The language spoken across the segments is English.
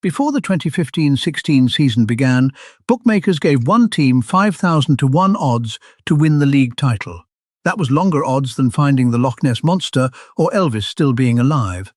Before the 2015-16 season began, bookmakers gave one team 5,000 to 1 odds to win the league title. That was longer odds than finding the Loch Ness Monster or Elvis still being alive.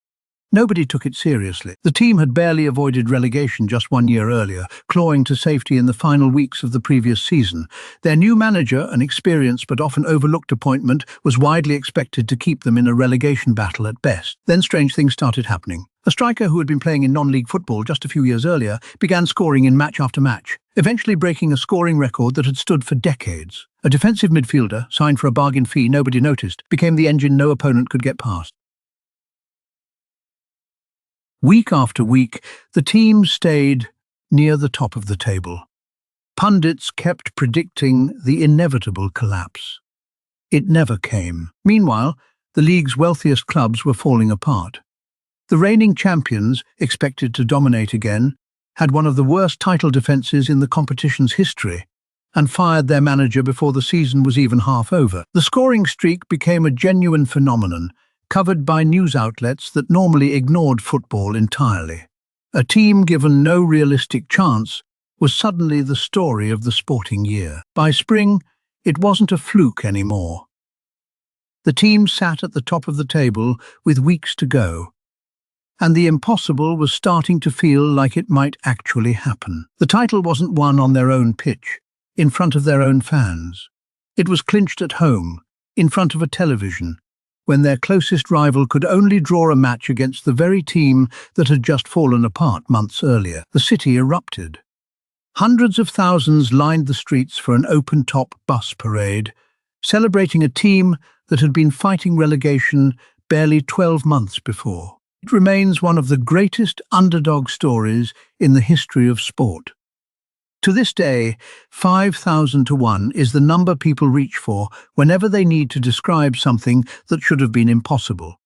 Nobody took it seriously. The team had barely avoided relegation just 1 year earlier, clawing to safety in the final weeks of the previous season. Their new manager, an experienced but often overlooked appointment, was widely expected to keep them in a relegation battle at best. Then strange things started happening. A striker who had been playing in non-league football just a few years earlier began scoring in match after match, eventually breaking a scoring record that had stood for decades. A defensive midfielder, signed for a bargain fee nobody noticed, became the engine no opponent could get past. Week after week, the team stayed near the top of the table. Pundits kept predicting the inevitable collapse. It never came. Meanwhile, the league's wealthiest clubs were falling apart. The reigning champions, expected to dominate again, had one of the worst title defences in the competition's history and fired their manager before the season was even half over. The scoring streak became a genuine phenomenon, covered by news outlets that normally ignored football entirely. A team given no realistic chance was suddenly the story of the sporting year. By spring, it wasn't a fluke anymore. The team sat at the top of the table with weeks to go, and the impossible was starting to feel like it might actually happen. The title wasn't won on their own pitch, in front of their own fans. It was clinched at home, in front of a television, when their closest rival could only draw a match against the very team that had just fallen apart months earlier. The city erupted. Hundreds of thousands lined the streets for an open-top bus parade, celebrating a team that had been fighting relegation barely 12 months before. It remains one of the greatest underdog stories in the history of sport. To this day, 5,000 to 1 is the number people reach for whenever they need to describe something that should have been impossible.